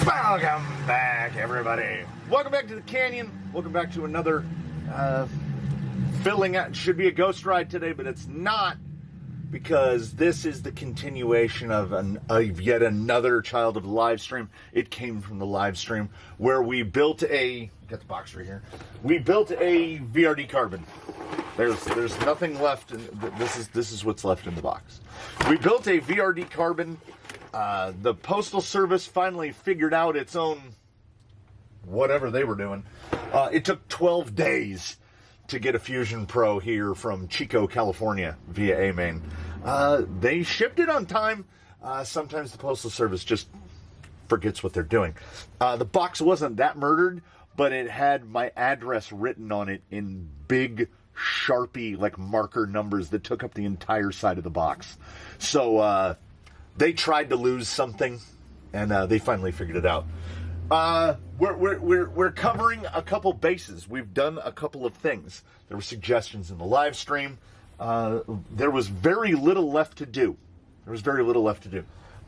Welcome back, everybody. Welcome back to the canyon. Welcome back to another filling out. It should be a ghost ride today, but it's not, because this is the continuation of yet another child of the LiveStream. It came from the LiveStream, where we built a, got the box right here. We built a VRD carbon. There's nothing left. This is what's left in the box. We built a VRD carbon. The Postal Service finally figured out its own whatever they were doing. It took 12 days to get a Fusion Pro here from Chico, California via A-Main. They shipped it on time. Sometimes the Postal Service just forgets what they're doing. The box wasn't that murdered, but it had my address written on it in big Sharpie, like marker numbers that took up the entire side of the box. So they tried to lose something, and they finally figured it out. We're covering a couple bases. We've done a couple of things. There were suggestions in the live stream. There was very little left to do.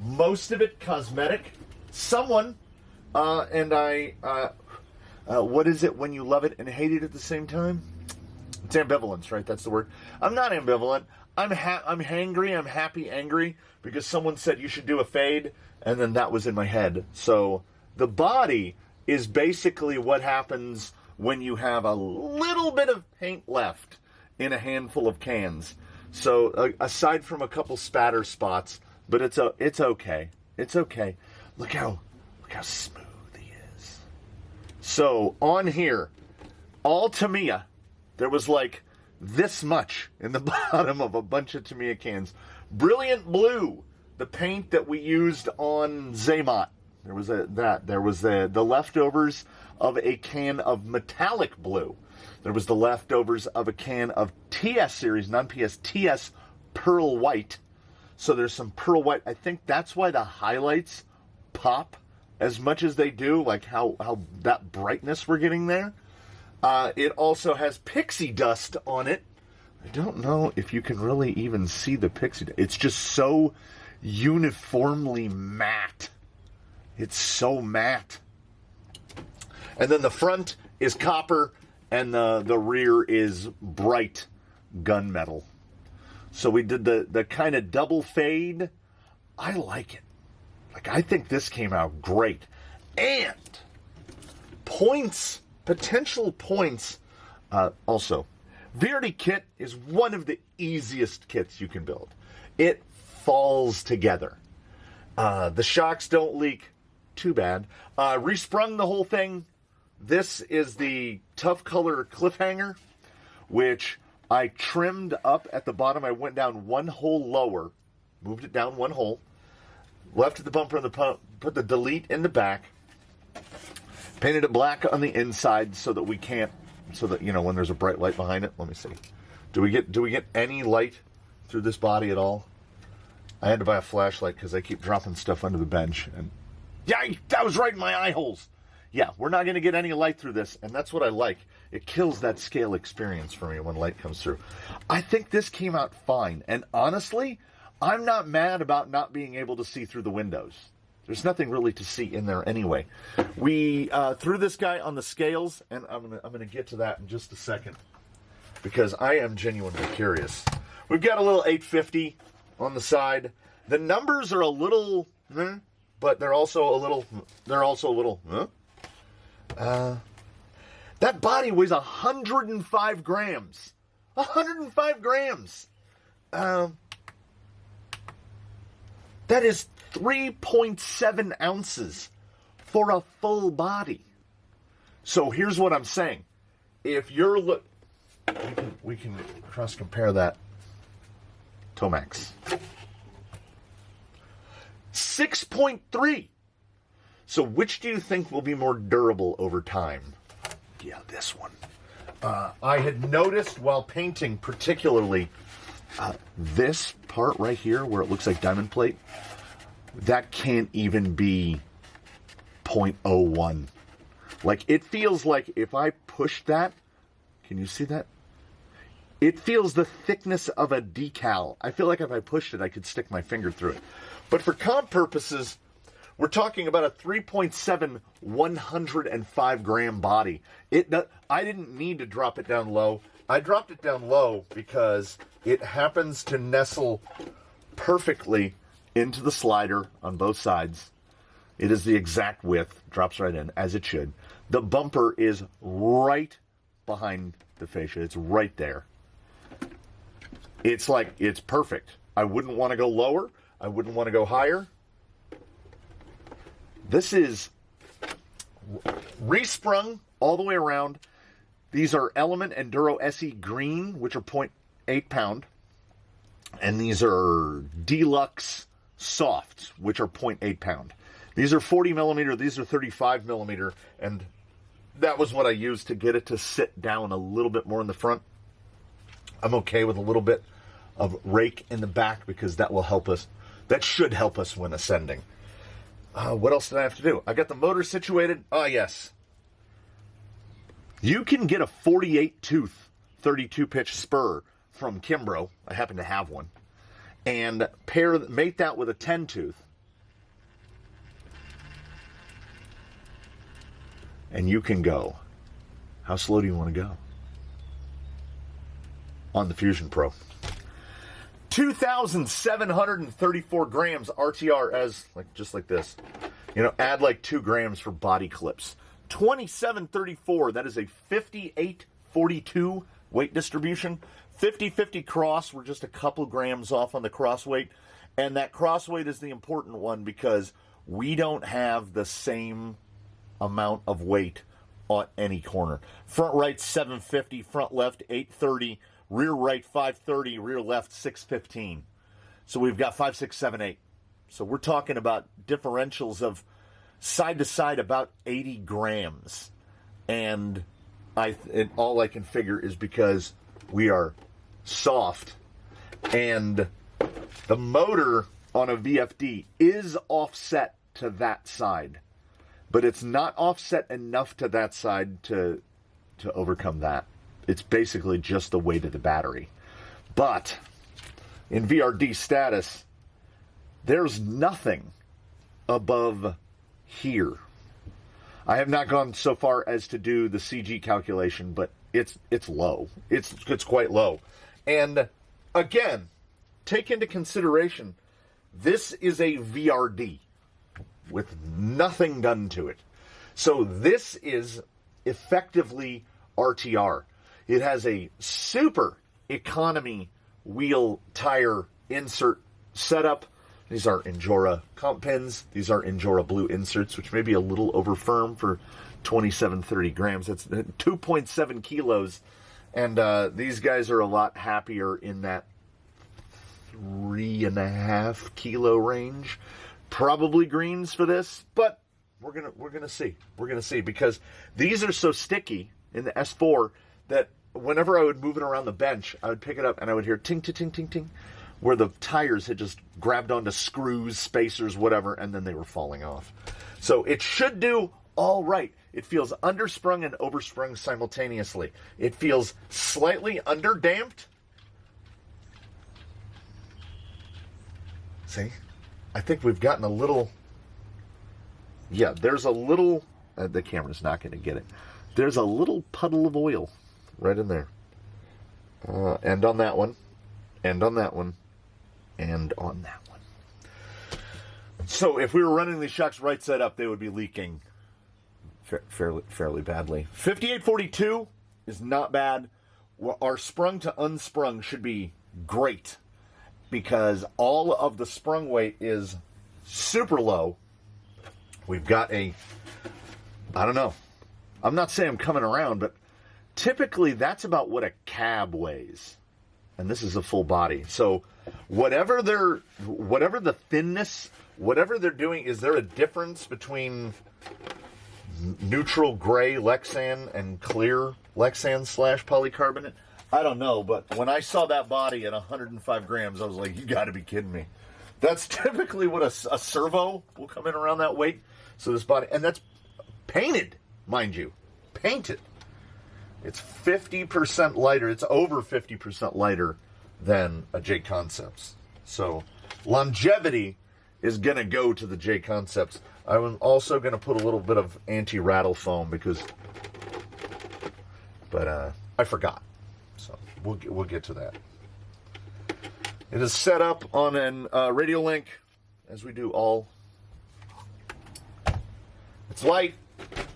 Most of it cosmetic. Someone, and I, what is it when you love it and hate it at the same time? It's ambivalence, right? That's the word. I'm not ambivalent. I'm hangry. I'm happy, angry, because someone said you should do a fade, and then that was in my head. So the body is basically what happens when you have a little bit of paint left in a handful of cans. So aside from a couple spatter spots, but it's okay. It's okay. Look how smooth he is. So on here, all Tamiya, there was like this much in the bottom of a bunch of Tamiya cans. Brilliant Blue, the paint that we used on Zaymot. There was the leftovers of a can of metallic blue. There was the leftovers of a can of TS series, non-PS, TS Pearl White. So there's some Pearl White. I think that's why the highlights pop as much as they do, like how that brightness we're getting there. It also has pixie dust on it. I don't know if you can really even see the pixie dust. It's just so uniformly matte. It's so matte. And then the front is copper, and the rear is bright gunmetal. So we did the kind of double fade. I like it. Like, I think this came out great. And points, potential points, also. VRD kit is one of the easiest kits you can build. It falls together. The shocks don't leak. Too bad. Resprung the whole thing. This is the Tough Color Cliffhanger, which I trimmed up at the bottom. I went down one hole lower, moved it down one hole, left the bumper in the pump, put the delete in the back, painted it black on the inside so that we can't, so that, you know, when there's a bright light behind it. Let me see. Do we get any light through this body at all? I had to buy a flashlight because I keep dropping stuff under the bench, and yeah, that was right in my eye holes. Yeah, we're not going to get any light through this, and that's what I like. It kills that scale experience for me when light comes through. I think this came out fine, and honestly, I'm not mad about not being able to see through the windows. There's nothing really to see in there anyway. We threw this guy on the scales, and I'm gonna get to that in just a second, because I am genuinely curious. We've got a little 850 on the side. The numbers are a little, but they're also a little, that body weighs 105 grams. 105 grams. That is 3.7 ounces for a full body. So here's what I'm saying. If you're we can cross compare that. Tomax. 6.3. So which do you think will be more durable over time? Yeah, this one. I had noticed while painting, particularly this part right here where it looks like diamond plate, that can't even be 0.01. Like, it feels like if I push that, can you see that? It feels the thickness of a decal. I feel like if I pushed it, I could stick my finger through it. But for comp purposes, We're talking about a 3.7 105 gram body. I didn't need to drop it down low. I dropped it down low because it happens to nestle perfectly into the slider on both sides. It is the exact width, drops right in, as it should. The bumper is right behind the fascia. It's right there. It's perfect. I wouldn't want to go lower. I wouldn't want to go higher. This is resprung all the way around. These are Element Enduro SE Green, which are 0.8 pound. And these are Deluxe Softs, which are 0.8 pound. These are 40 millimeter. These are 35 millimeter. And that was what I used to get it to sit down a little bit more in the front. I'm okay with a little bit of rake in the back because that will help us. That should help us when ascending. What else did I have to do? I got the motor situated. Yes. You can get a 48 tooth, 32 pitch spur from Kimbrough. I happen to have one. And mate that with a 10 tooth. And you can go. How slow do you want to go? On the Fusion Pro. 2,734 grams RTR as just like this. Add like 2 grams for body clips. 2734, that is a 5842 weight distribution. 50-50 cross, we're just a couple grams off on the cross weight. And that cross weight is the important one because we don't have the same amount of weight on any corner. Front right 750, front left 830, rear right 530, rear left 615. So we've got 5, 6, 7, 8. So we're talking about differentials of side to side about 80 grams. And all I can figure is because we are soft and the motor on a VFD is offset to that side. But it's not offset enough to that side to overcome that. It's basically just the weight of the battery. But in VRD status, there's nothing above here. I have not gone so far as to do the CG calculation, but it's low. It's quite low. And again, take into consideration, this is a VRD with nothing done to it. So this is effectively RTR. It has a super economy wheel tire insert setup. These are Injora comp pins. These are Injora blue inserts, which may be a little over firm for 2730 grams. That's 2.7 kilos. And these guys are a lot happier in that 3.5 kilo range. Probably greens for this, but we're gonna see. We're gonna see because these are so sticky in the S4 that whenever I would move it around the bench, I would pick it up and I would hear ting, ting, ting, ting, ting, where the tires had just grabbed onto screws, spacers, whatever, and then they were falling off. So it should do all right. It feels undersprung and oversprung simultaneously. It feels slightly underdamped. See? I think we've gotten a little... Yeah, there's a little... the camera's not going to get it. There's a little puddle of oil right in there. And on that one. And on that one. And on that one. So if we were running these shocks right side up, they would be leaking fairly badly. 5842 is not bad. Our sprung to unsprung should be great, because all of the sprung weight is super low. We've got I don't know. I'm not saying I'm coming around, but typically that's about what a cab weighs. And this is a full body. So whatever the thinness, whatever they're doing, is there a difference between neutral gray Lexan and clear Lexan / polycarbonate? I don't know, but when I saw that body at 105 grams, I was like, you got to be kidding me. That's typically what a servo will come in around that weight. So this body, and that's painted, mind you, painted. It's 50% lighter. It's over 50% lighter than a J-Concepts. So longevity is going to go to the J-Concepts. I'm also going to put a little bit of anti-rattle foam but I forgot. So we'll get to that. It is set up on an radio link, as we do all. It's light.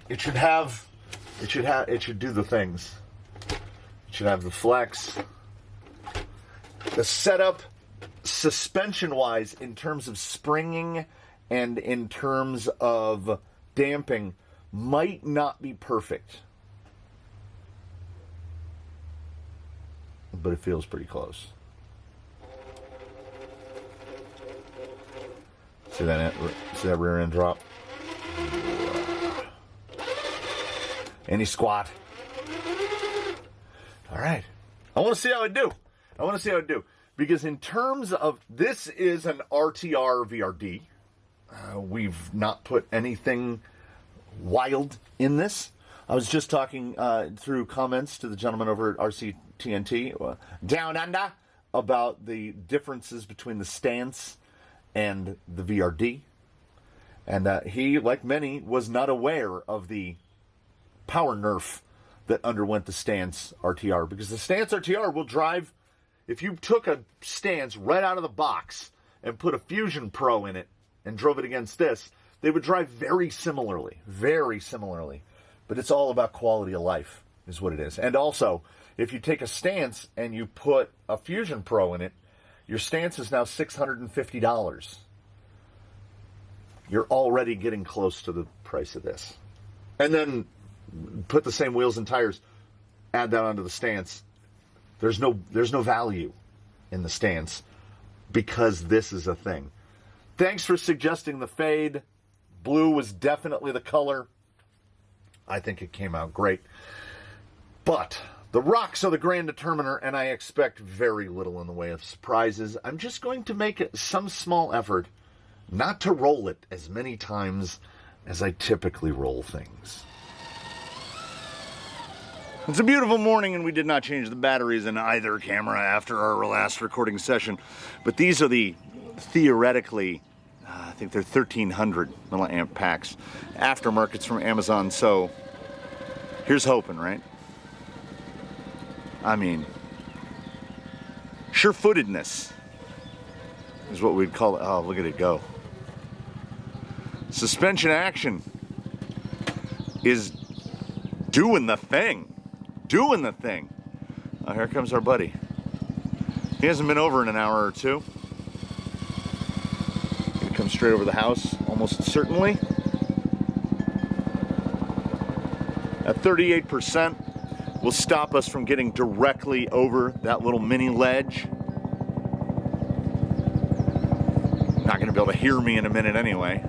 It should do the things. It should have the flex. The setup, suspension-wise, in terms of springing and in terms of damping, might not be perfect. But it feels pretty close. See that rear end drop? Any squat. All right. I want to see how it do. Because in terms of, this is an RTR VRD. We've not put anything wild in this. I was just talking through comments to the gentleman over at RCTNT, Down Under, about the differences between the stance and the VRD. And he, like many, was not aware of the power nerf that underwent the stance RTR. Because the stance RTR will drive, if you took a stance right out of the box and put a Fusion Pro in it and drove it against this, they would drive very similarly. But it's all about quality of life, is what it is. And also, if you take a stance and you put a Fusion Pro in it, your stance is now $650. You're already getting close to the price of this. And then put the same wheels and tires, add that onto the stance. There's no value in the stance because this is a thing. Thanks for suggesting the fade. Blue was definitely the color. I think it came out great. But the rocks are the grand determiner, and I expect very little in the way of surprises. I'm just going to make some small effort not to roll it as many times as I typically roll things. It's a beautiful morning, and we did not change the batteries in either camera after our last recording session. But these are the, theoretically, I think they're 1,300 milliamp packs. Aftermarkets from Amazon, so here's hoping, right? I mean, sure-footedness is what we'd call it. Oh, look at it go. Suspension action is doing the thing. Oh, here comes our buddy. He hasn't been over in an hour or two. Gonna come straight over the house, almost certainly. At 38% will stop us from getting directly over that little mini ledge. Not gonna be able to hear me in a minute anyway.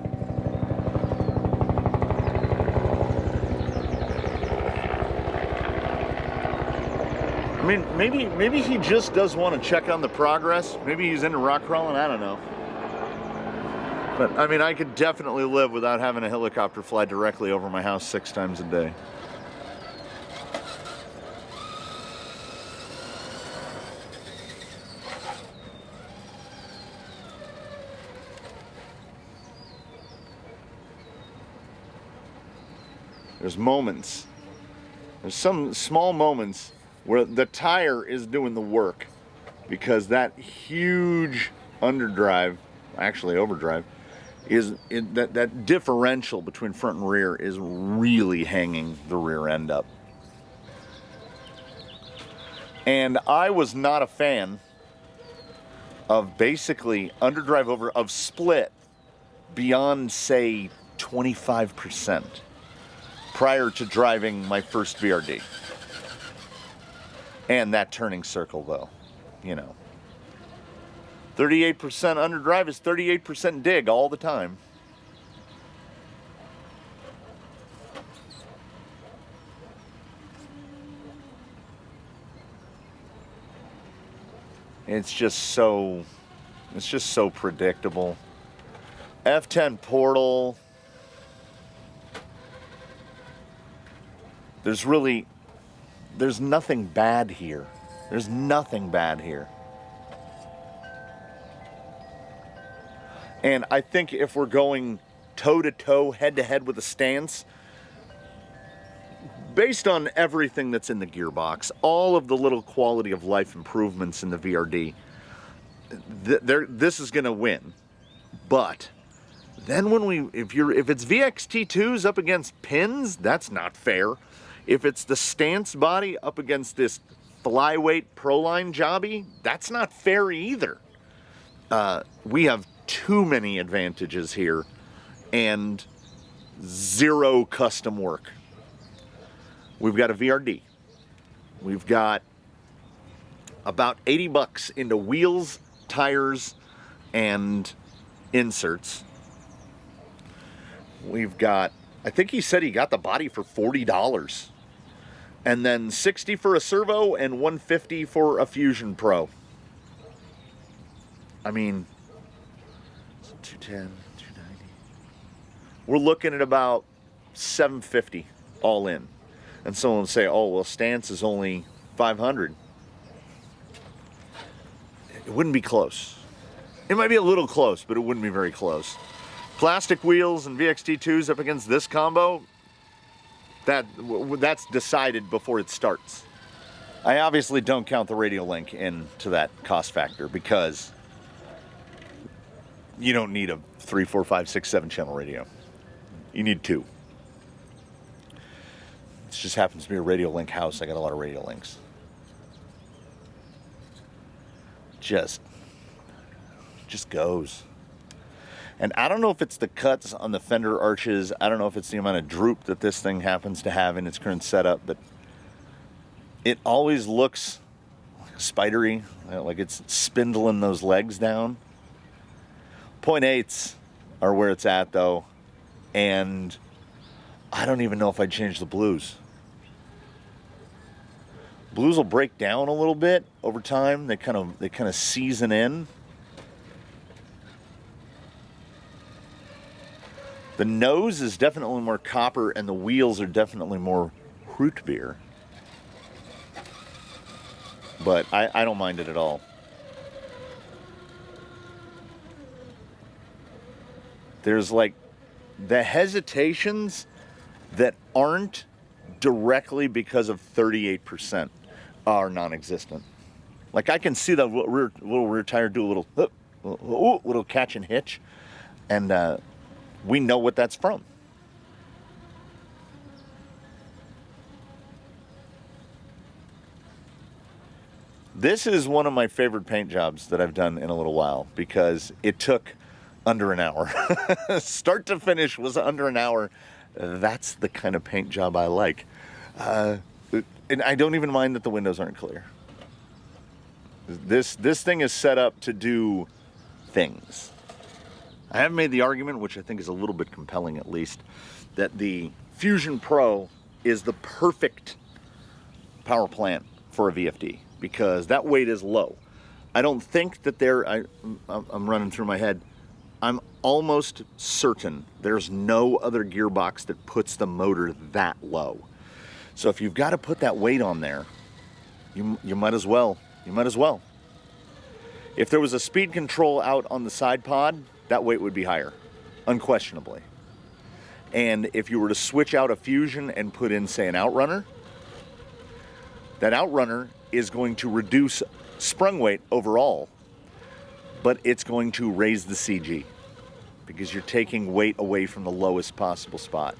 I mean, maybe he just does want to check on the progress. Maybe he's into rock crawling, I don't know. But, I mean, I could definitely live without having a helicopter fly directly over my house 6 times a day. There's moments. There's some small moments where the tire is doing the work, because that huge underdrive, actually overdrive, is that differential between front and rear is really hanging the rear end up. And I was not a fan of basically underdrive of split beyond, say, 25% prior to driving my first VRD. And that turning circle, though, you know. 38% underdrive is 38% dig all the time. It's just so predictable. F10 portal. There's nothing bad here. There's nothing bad here. And I think if we're going toe-to-toe, head-to-head with a stance, based on everything that's in the gearbox, all of the little quality of life improvements in the VRD, this is going to win. But then if it's VXT2s up against pins, that's not fair. If it's the stance body up against this flyweight Proline jobby, that's not fair either. We have too many advantages here and zero custom work. We've got a VRD. We've got about $80 into wheels, tires, and inserts. We've got, I think he said he got the body for $40. And then $60 for a servo and $150 for a Fusion Pro. I mean, 210, 290. We're looking at about $750 all in. And someone will say, oh, well, stance is only $500. It wouldn't be close. It might be a little close, but it wouldn't be very close. Plastic wheels and VXT2s up against this combo, that's decided before it starts. I obviously don't count the radio link into that cost factor because you don't need a 3, 4, 5, 6, 7 channel radio. You need 2. This just happens to be a radio link house. I got a lot of radio links. Just goes. And I don't know if it's the cuts on the fender arches. I don't know if it's the amount of droop that this thing happens to have in its current setup, but it always looks spidery, like it's spindling those legs down. 0.8s are where it's at though, and I don't even know if I'd change the blues. Blues will break down a little bit over time. They kind of season in. The nose is definitely more copper, and the wheels are definitely more root beer. But I don't mind it at all. There's like the hesitations that aren't directly because of 38% are non-existent. Like I can see the little rear tire do a little catch and hitch, and we know what that's from. This is one of my favorite paint jobs that I've done in a little while because it took under an hour. Start to finish was under an hour. That's the kind of paint job I like. And I don't even mind that the windows aren't clear. This thing is set up to do things. I have made the argument, which I think is a little bit compelling at least, that the Fusion Pro is the perfect power plant for a VFD because that weight is low. I don't think that I'm running through my head. I'm almost certain there's no other gearbox that puts the motor that low. So if you've got to put that weight on there, you might as well. You might as well. If there was a speed control out on the side pod, that weight would be higher, unquestionably. And if you were to switch out a Fusion and put in, say, an Outrunner, that Outrunner is going to reduce sprung weight overall, but it's going to raise the CG because you're taking weight away from the lowest possible spot.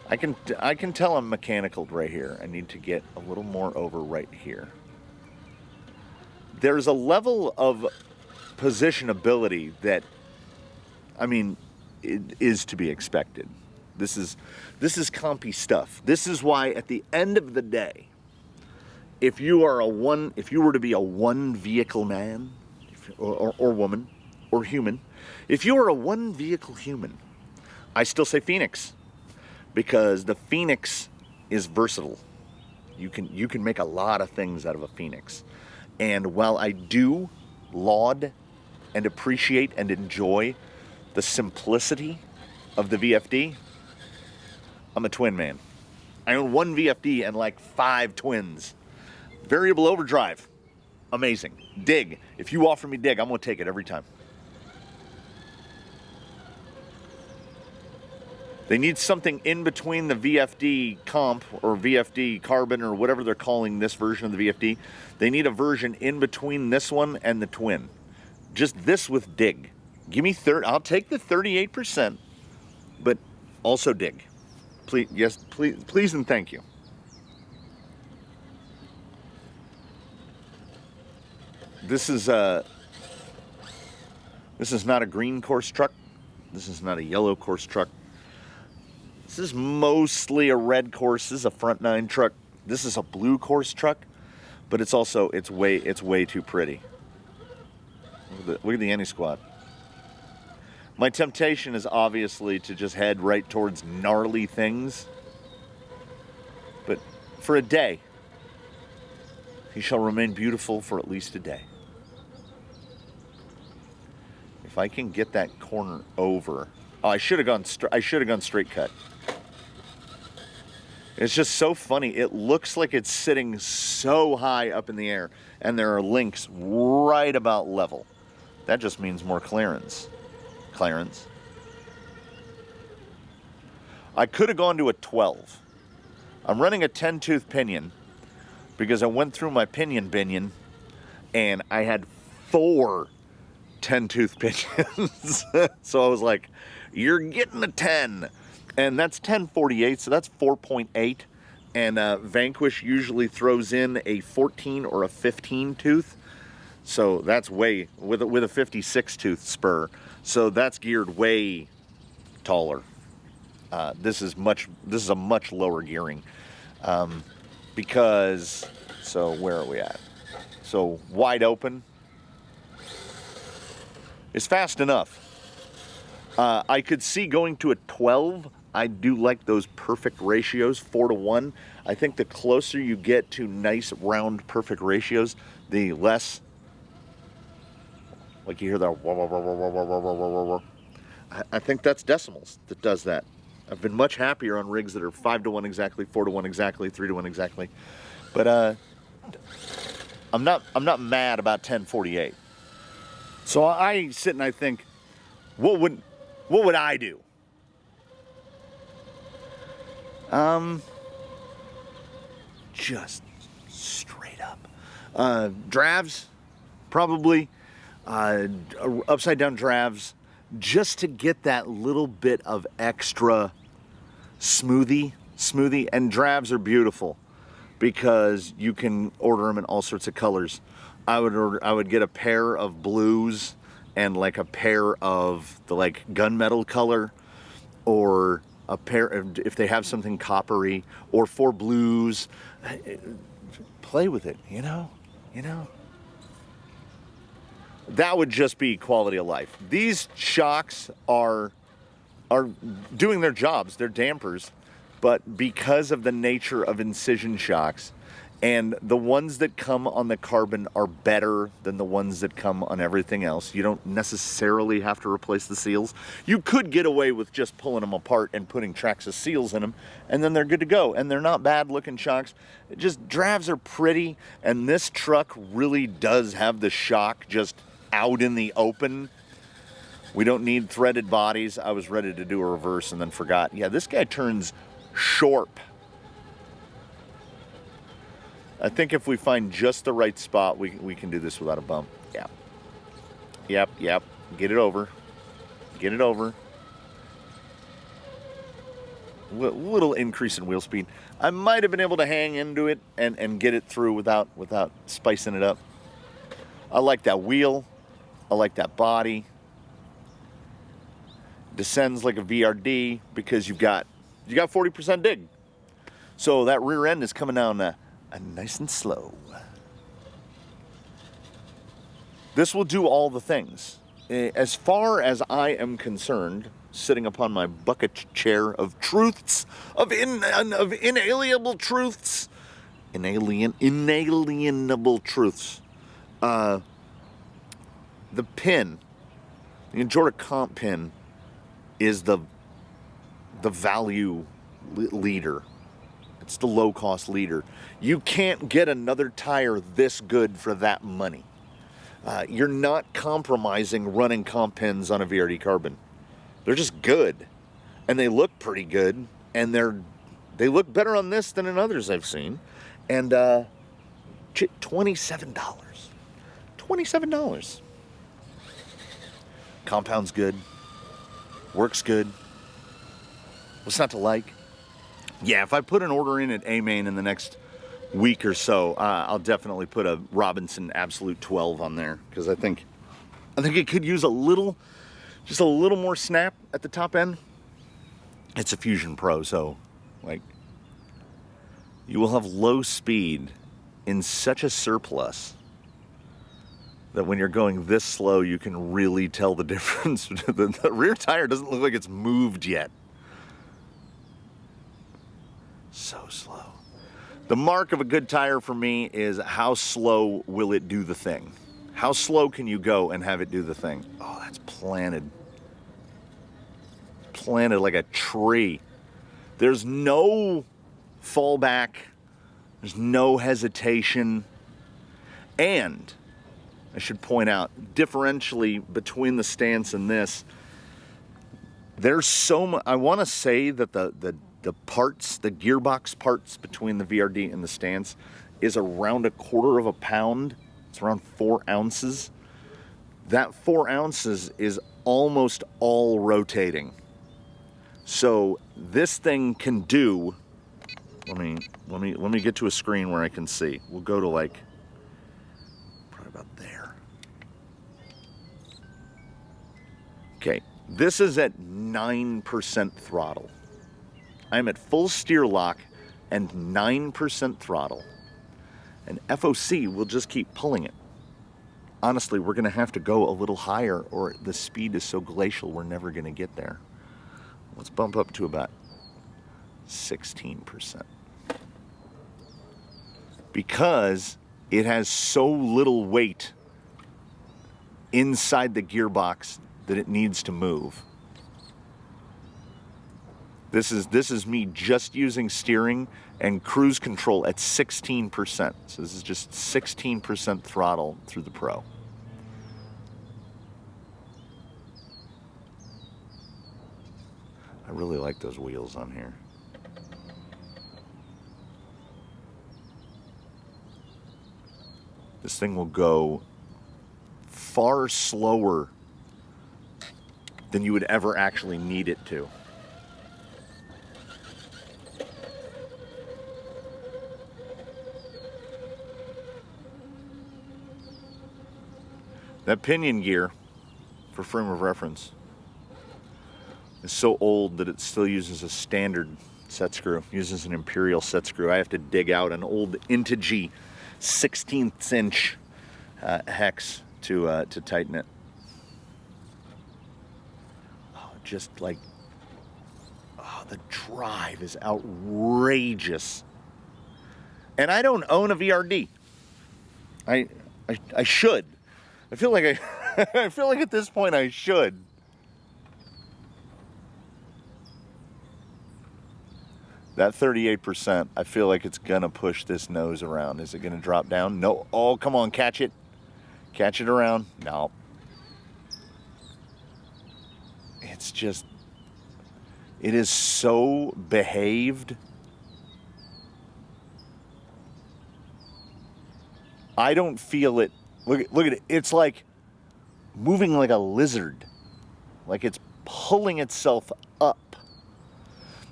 I can tell I'm mechanical right here. I need to get a little more over right here. There's a level of positionability that, I mean, it is to be expected. This is compy stuff. This is why at the end of the day, if you were to be a one vehicle man or woman or human, if you are a one vehicle human, I still say Phoenix because the Phoenix is versatile. You can make a lot of things out of a Phoenix. And while I do laud and appreciate and enjoy the simplicity of the VFD, I'm a twin man. I own one VFD and like 5 twins. Variable overdrive, amazing. Dig, if you offer me dig, I'm gonna take it every time. They need something in between the VFD comp or VFD carbon or whatever they're calling this version of the VFD. They need a version in between this one and the twin. Just this with dig. Give me I'll take the 38%, but also dig. Please, yes, please and thank you. This is not a green course truck. This is not a yellow course truck. This is mostly a red course. This is a front 9 truck. This is a blue course truck, but it's also it's way too pretty. Look at the anti-squat. My temptation is obviously to just head right towards gnarly things, but for a day, he shall remain beautiful for at least a day. If I can get that corner over, oh, I should have gone straight cut. It's just so funny. It looks like it's sitting so high up in the air, and there are links right about level. That just means more clearance. I could have gone to a 12. I'm running a 10-tooth pinion because I went through my pinion binion, and I had 4 10-tooth pinions. So I was like, you're getting a 10. And that's 1048, so that's 4.8. And Vanquish usually throws in a 14 or a 15 tooth. So that's way, with a 56 tooth spur. So that's geared way taller. This is a much lower gearing. Because, so where are we at? So wide open is fast enough. I could see going to a 12. I do like those perfect ratios, 4-to-1. I think the closer you get to nice, round, perfect ratios, the less, like you hear that, I think that's decimals that does that. I've been much happier on rigs that are 5-to-1 exactly, 4-to-1 exactly, 3-to-1 exactly. But I'm not mad about 1048. So I sit and I think, what would I do? Just straight up. Dravs, probably. Upside down dravs, just to get that little bit of extra smoothie. And dravs are beautiful because you can order them in all sorts of colors. I would get a pair of blues and like a pair of the like gunmetal color, or a pair of, if they have something coppery, or 4 blues. Play with it, you know. That would just be quality of life. These shocks are doing their jobs. They're dampers, but because of the nature of incision shocks, and the ones that come on the carbon are better than the ones that come on everything else. You don't necessarily have to replace the seals. You could get away with just pulling them apart and putting tracks of seals in them, and then they're good to go. And they're not bad looking shocks. Just dravs are pretty, and this truck really does have the shock just out in the open. We don't need threaded bodies. I was ready to do a reverse and then forgot. Yeah, this guy turns short. I think if we find just the right spot, we can do this without a bump. Yeah. Yep. Get it over. Little increase in wheel speed. I might have been able to hang into it and get it through without spicing it up. I like that wheel. I like that body. Descends like a VRD because you got 40% dig. So that rear end is coming down nice and slow. This will do all the things. As far as I am concerned, sitting upon my bucket chair of truths, of inalienable truths, inalienable truths, the pin, the Endura comp pin, is the value leader. It's the low-cost leader. You can't get another tire this good for that money. You're not compromising running comp pins on a VRD carbon. They're just good. and they look pretty good, and they look better on this than in others I've seen. And $27. $27. Compound's good. Works good. What's not to like? Yeah, if I put an order in at A-Main in the next week or so, I'll definitely put a Robinson Absolute 12 on there, because I think it could use just a little more snap at the top end. It's a Fusion Pro, so like you will have low speed in such a surplus that when you're going this slow, you can really tell the difference. The rear tire doesn't look like it's moved yet. So slow. The mark of a good tire for me is how slow will it do the thing. How slow can you go and have it do the thing? Oh, that's planted. Planted like a tree. There's no fallback. There's no hesitation. And I should point out, differentially between the stance and this, there's so much. I want to say that the parts, the gearbox parts between the VRD and the stance is around 1/4 pound. It's around 4 ounces. That 4 ounces is almost all rotating. So this thing can do, let me get to a screen where I can see. We'll go to like probably about there. Okay, this is at 9% throttle. I'm at full steer lock and 9% throttle. And FOC will just keep pulling it. Honestly, we're gonna have to go a little higher, or the speed is so glacial we're never gonna get there. Let's bump up to about 16%. Because it has so little weight inside the gearbox that it needs to move. This is me just using steering and cruise control at 16%. So this is just 16% throttle through the Pro. I really like those wheels on here. This thing will go far slower than you would ever actually need it to. That pinion gear, for frame of reference, is so old that it still uses a standard set screw, uses an Imperial set screw. I have to dig out an old Integee 16th inch hex to tighten it. Oh, just like, oh, the drive is outrageous. And I don't own a VRD. I should. I feel like I feel like at this point I should. That 38%, I feel like it's gonna push this nose around. Is it gonna drop down? No. Oh, come on, catch it. Catch it around. No. It's just, it is so behaved. I don't feel it. Look at it. It's like moving like a lizard. Like it's pulling itself up.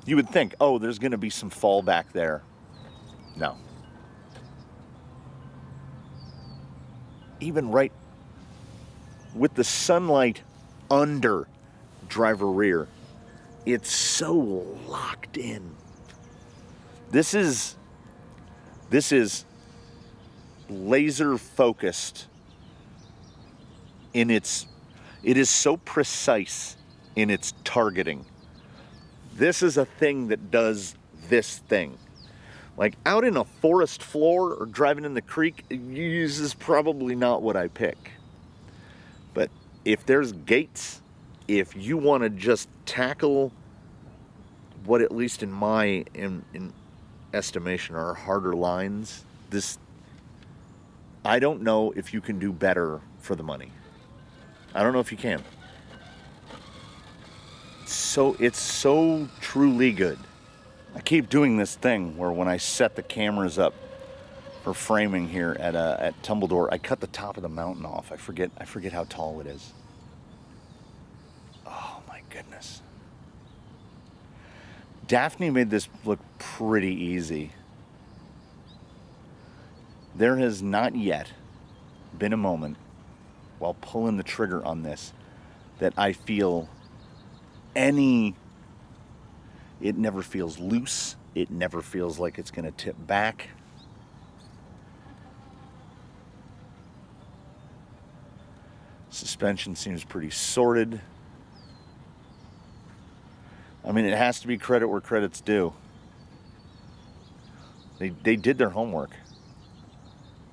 You would think, oh, there's going to be some fallback there. No. Even right with the sunlight under driver rear, it's so locked in. This is laser focused in it is so precise in its targeting. This is a thing that does this thing. Like out in a forest floor or driving in the creek, this is probably not what I pick. But if there's gates, if you want to just tackle what, at least in my in estimation, are harder lines, this, I don't know if you can do better for the money. I don't know if you can. It's so truly good. I keep doing this thing where when I set the cameras up for framing here at Tumbledore, I cut the top of the mountain off. I forget how tall it is. Oh my goodness. Daphne made this look pretty easy. There has not yet been a moment while pulling the trigger on this that I feel it never feels loose. It never feels like it's going to tip back. Suspension seems pretty sorted. I mean, it has to be credit where credit's due. They did their homework.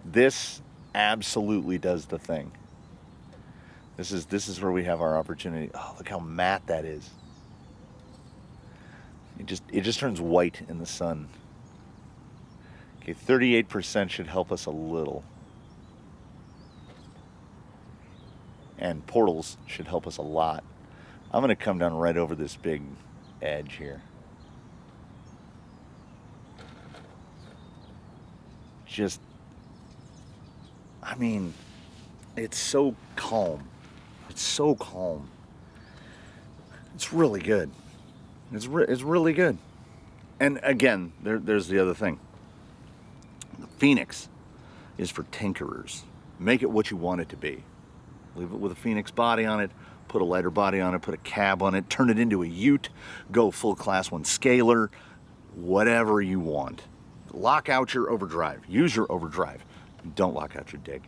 This absolutely does the thing. This is where we have our opportunity. Oh, look how matte that is. It just turns white in the sun. Okay, 38% should help us a little. And portals should help us a lot. I'm going to come down right over this big edge here. Just, I mean, it's so calm. It's so calm. It's really good. It's really good. And again, there's the other thing. The Phoenix is for tinkerers. Make it what you want it to be. Leave it with a Phoenix body on it, put a lighter body on it, put a cab on it, turn it into a ute, go full class 1 scalar, whatever you want. Lock out your overdrive. Use your overdrive. Don't lock out your dig.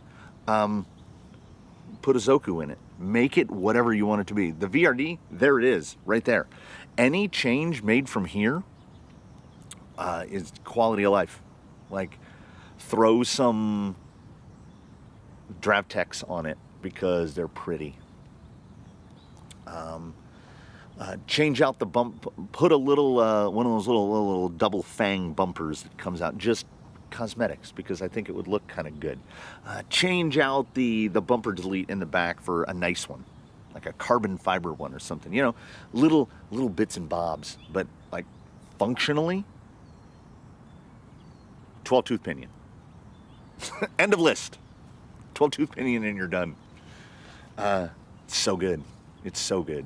Put a Zoku in it. Make it whatever you want it to be. The VRD, there it is, right there. Any change made from here is quality of life. Like, throw some Dravtex on it because they're pretty. Change out the bump. Put a little one of those little double fang bumpers that comes out. Just cosmetics, because I think it would look kind of good. Change out the bumper delete in the back for a nice one, like a carbon fiber one or something. You know, little bits and bobs, but like functionally, 12 tooth pinion. End of list. 12 tooth pinion and you're done. It's so good. It's so good.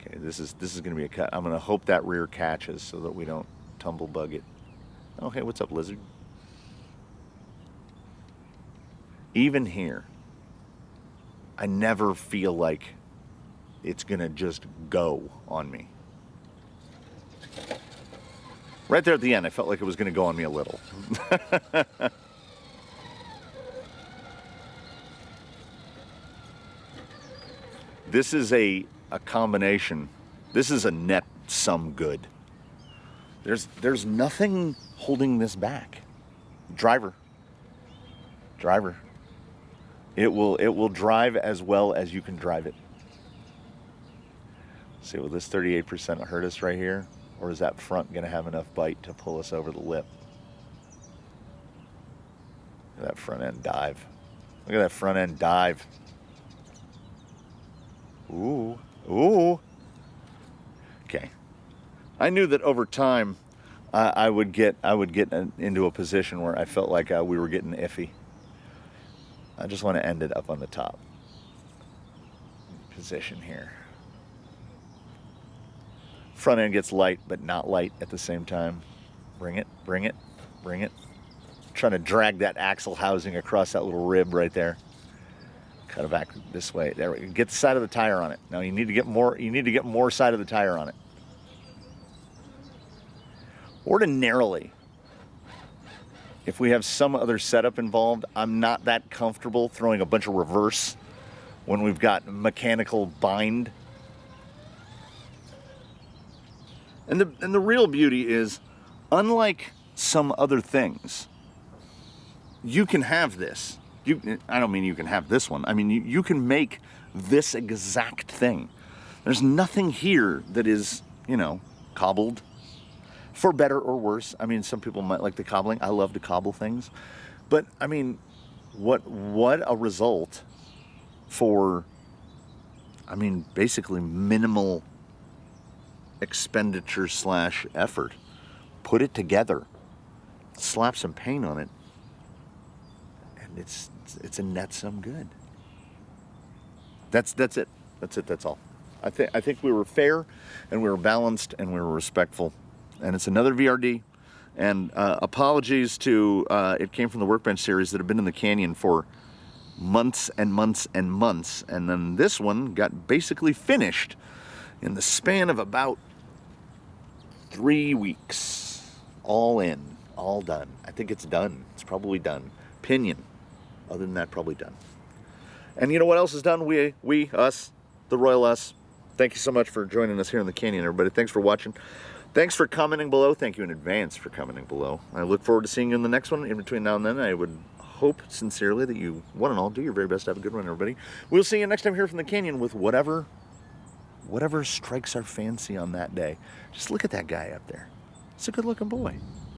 Okay, this is going to be a cut. I'm going to hope that rear catches so that we don't tumble bug it. Oh, hey, what's up, lizard? Even here, I never feel like it's going to just go on me. Right there at the end, I felt like it was going to go on me a little. This is a combination. This is a net sum good. There's nothing holding this back. Driver. It will drive as well as you can drive it. See, will this 38% hurt us right here? Or is that front going to have enough bite to pull us over the lip? Look at that front end dive. Look at that front end dive. Ooh. Okay. I knew that over time I would get into a position where I felt like we were getting iffy. I just want to end it up on the top position here. Front end gets light, but not light at the same time. Bring it. Trying to drag that axle housing across that little rib right there. Cut it back this way. There we go. Get the side of the tire on it. Now you need to get more side of the tire on it. Ordinarily, if we have some other setup involved, I'm not that comfortable throwing a bunch of reverse when we've got mechanical bind. And the real beauty is, unlike some other things, you can have this. I don't mean you can have this one. I mean, you can make this exact thing. There's nothing here that is, cobbled. For better or worse. I mean, some people might like the cobbling. I love to cobble things. But, I mean, what a result for I mean, basically minimal expenditure / effort. Put it together, slap some paint on it, and it's a net sum good. That's it. That's all. I think we were fair, and we were balanced, and we were respectful. And it's another VRD. And apologies to It Came From the Workbench series that have been in the canyon for months and months and months. And then this one got basically finished in the span of about 3 weeks. All in, all done. I think it's done. It's probably done. Pinion. Other than that, probably done. And you know what else is done? We, us, the Royal Us. Thank you so much for joining us here in the canyon, everybody. Thanks for watching. Thanks for commenting below. Thank you in advance for commenting below. I look forward to seeing you in the next one. In between now and then, I would hope sincerely that you, one and all, do your very best to have a good one, everybody. We'll see you next time here from the canyon with whatever strikes our fancy on that day. Just look at that guy up there. It's a good-looking boy.